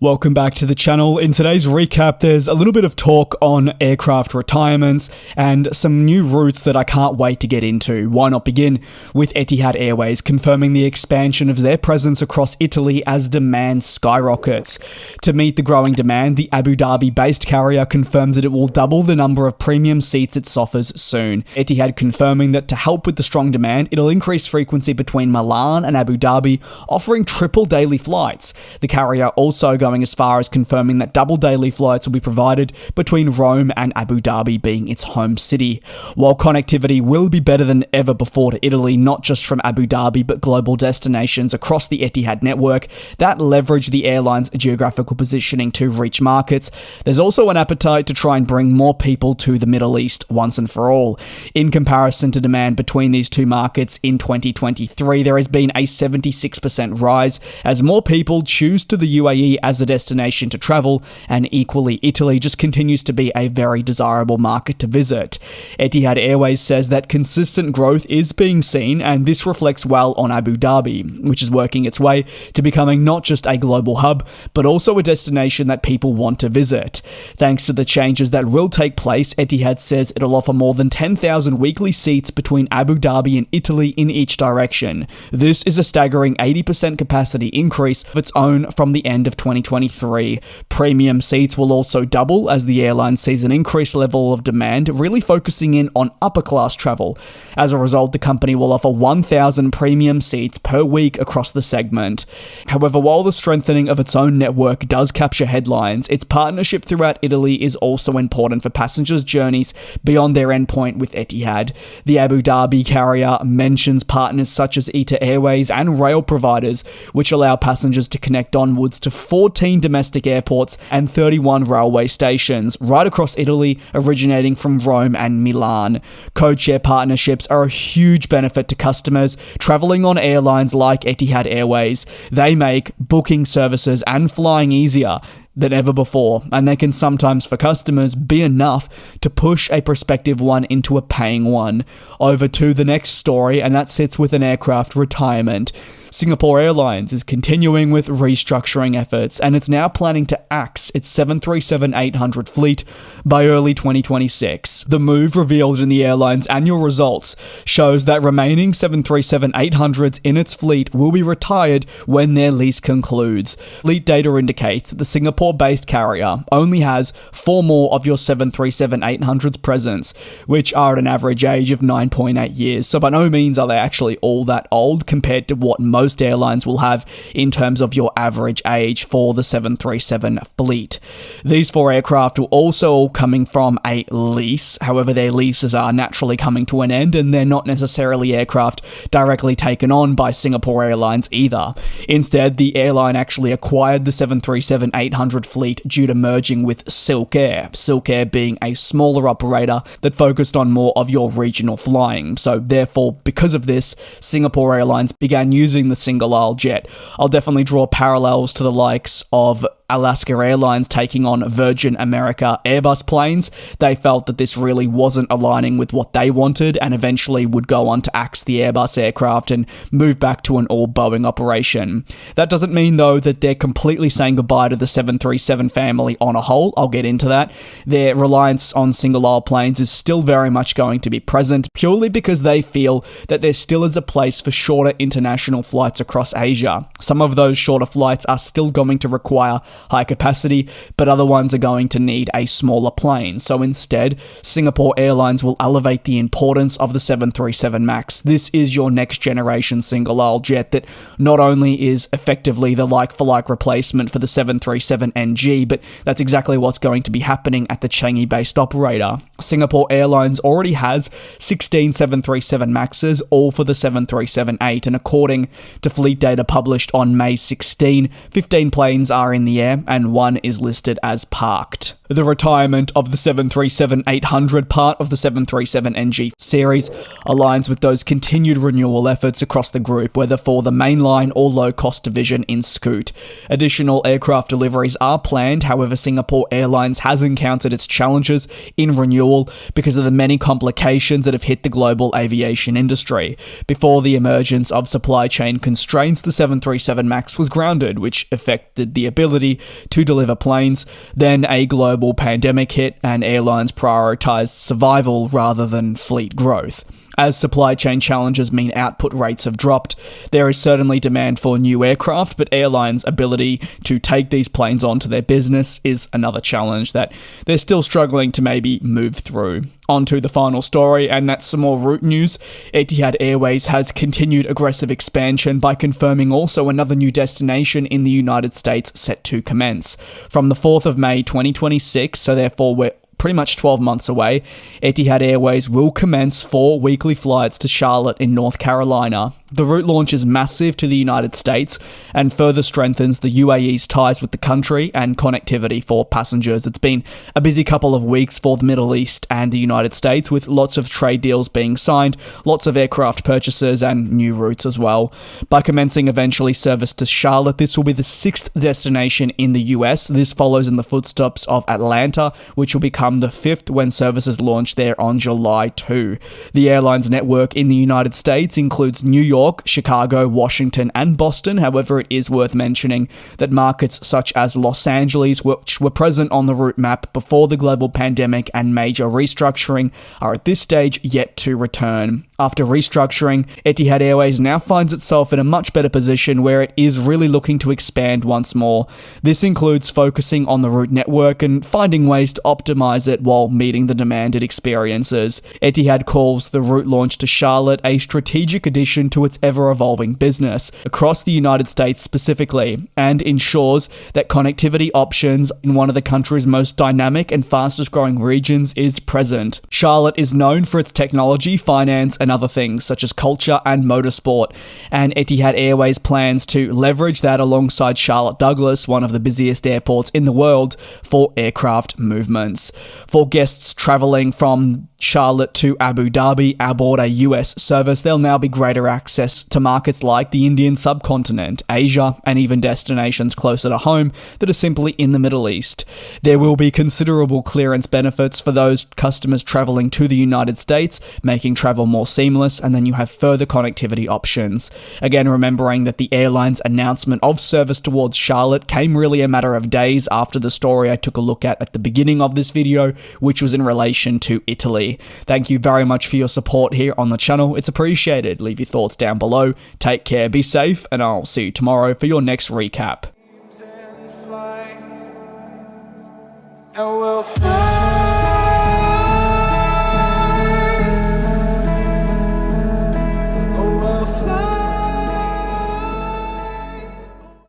Welcome back to the channel. In today's recap, there's a little bit of talk on aircraft retirements and some new routes that I can't wait to get into. Why not begin with Etihad Airways confirming the expansion of their presence across Italy as demand skyrockets. To meet the growing demand, the Abu Dhabi-based carrier confirms that it will double the number of premium seats it offers soon. Etihad confirming that to help with the strong demand, it'll increase frequency between Milan and Abu Dhabi, offering triple daily flights. The carrier also going as far as confirming that double daily flights will be provided between Rome and Abu Dhabi being its home city. While connectivity will be better than ever before to Italy, not just from Abu Dhabi but global destinations across the Etihad network that leverage the airline's geographical positioning to reach markets, there's also an appetite to try and bring more people to the Middle East once and for all. In comparison to demand between these two markets in 2023, there has been a 76% rise as more people choose to the UAE as a destination to travel, and equally Italy just continues to be a very desirable market to visit. Etihad Airways says that consistent growth is being seen, and this reflects well on Abu Dhabi, which is working its way to becoming not just a global hub, but also a destination that people want to visit. Thanks to the changes that will take place, Etihad says it'll offer more than 10,000 weekly seats between Abu Dhabi and Italy in each direction. This is a staggering 80% capacity increase of its own from the end of 2023. Premium seats will also double as the airline sees an increased level of demand, really focusing in on upper class travel. As a result, the company will offer 1,000 premium seats per week across the segment. However, while the strengthening of its own network does capture headlines, its partnership throughout Italy is also important for passengers' journeys beyond their endpoint with Etihad. The Abu Dhabi carrier mentions partners such as Etihad Airways and rail providers, which allow passengers to connect onwards to 14 domestic airports and 31 railway stations right across Italy, originating from Rome and Milan. Codeshare partnerships are a huge benefit to customers traveling on airlines like Etihad Airways. They make booking services and flying easier than ever before, and they can sometimes, for customers, be enough to push a prospective one into a paying one. Over to the next story, and that sits with an aircraft retirement. Singapore Airlines is continuing with restructuring efforts, and it's now planning to axe its 737-800 fleet by early 2026. The move, revealed in the airline's annual results, shows that remaining 737-800s in its fleet will be retired when their lease concludes. Fleet data indicates that the Singapore-based carrier only has 4 more of your 737-800s present, which are at an average age of 9.8 years, so by no means are they actually all that old compared to what most airlines will have in terms of your average age for the 737 fleet. These 4 aircraft are also all coming from a lease. However, their leases are naturally coming to an end, and they're not necessarily aircraft directly taken on by Singapore Airlines either. Instead, the airline actually acquired the 737-800 fleet due to merging with Silk Air, Silk Air being a smaller operator that focused on more of your regional flying. So therefore, because of this, Singapore Airlines began using the single-aisle jet. I'll definitely draw parallels to the likes of Alaska Airlines taking on Virgin America Airbus planes. They felt that this really wasn't aligning with what they wanted, and eventually would go on to axe the Airbus aircraft and move back to an all-Boeing operation. That doesn't mean, though, that they're completely saying goodbye to the 737 family on a whole. I'll get into that. Their reliance on single-aisle planes is still very much going to be present, purely because they feel that there still is a place for shorter international flights across Asia. Some of those shorter flights are still going to require high capacity, but other ones are going to need a smaller plane. So instead, Singapore Airlines will elevate the importance of the 737 MAX. This is your next generation single-aisle jet that not only is effectively the like-for-like replacement for the 737 NG, but that's exactly what's going to be happening at the Changi-based operator. Singapore Airlines already has 16 737 MAXes, all for the 737-8, and according to fleet data published on May 16, 15 planes are in the air and 1 is listed as parked. The retirement of the 737-800, part of the 737NG series, aligns with those continued renewal efforts across the group, whether for the mainline or low-cost division in Scoot. Additional aircraft deliveries are planned, however Singapore Airlines has encountered its challenges in renewal because of the many complications that have hit the global aviation industry. Before the emergence of supply chain constraints, the 737 MAX was grounded, which affected the ability to deliver planes. Then a global pandemic hit and airlines prioritized survival rather than fleet growth. As supply chain challenges mean output rates have dropped, there is certainly demand for new aircraft, but airlines' ability to take these planes onto their business is another challenge that they're still struggling to maybe move through. On to the final story, and that's some more route news. Etihad Airways has continued aggressive expansion by confirming also another new destination in the United States set to commence. From the 4th of May 2026, so therefore we're pretty much 12 months away, Etihad Airways will commence 4 weekly flights to Charlotte in North Carolina. The route launch is massive to the United States and further strengthens the UAE's ties with the country and connectivity for passengers. It's been a busy couple of weeks for the Middle East and the United States, with lots of trade deals being signed, lots of aircraft purchases and new routes as well. By commencing eventually service to Charlotte, this will be the 6th destination in the US. This follows in the footsteps of Atlanta, which will become the 5th when services launch there on July 2. The airline's network in the United States includes New York, Chicago, Washington, and Boston. However, it is worth mentioning that markets such as Los Angeles, which were present on the route map before the global pandemic and major restructuring, are at this stage yet to return. After restructuring, Etihad Airways now finds itself in a much better position where it is really looking to expand once more. This includes focusing on the route network and finding ways to optimize it while meeting the demand it experiences. Etihad calls the route launch to Charlotte a strategic addition to its ever-evolving business across the United States specifically, and ensures that connectivity options in one of the country's most dynamic and fastest growing regions is present. Charlotte is known for its technology, finance, and other things such as culture and motorsport, and Etihad Airways plans to leverage that alongside Charlotte Douglas, one of the busiest airports in the world, for aircraft movements. For guests traveling from Charlotte to Abu Dhabi aboard a US service, there'll now be greater access to markets like the Indian subcontinent, Asia, and even destinations closer to home that are simply in the Middle East. There will be considerable clearance benefits for those customers traveling to the United States, making travel more seamless, and then you have further connectivity options. Again, remembering that the airline's announcement of service towards Charlotte came really a matter of days after the story I took a look at the beginning of this video, which was in relation to Italy. Thank you very much for your support here on the channel. It's appreciated. Leave your thoughts down below. Take care, be safe, and I'll see you tomorrow for your next recap.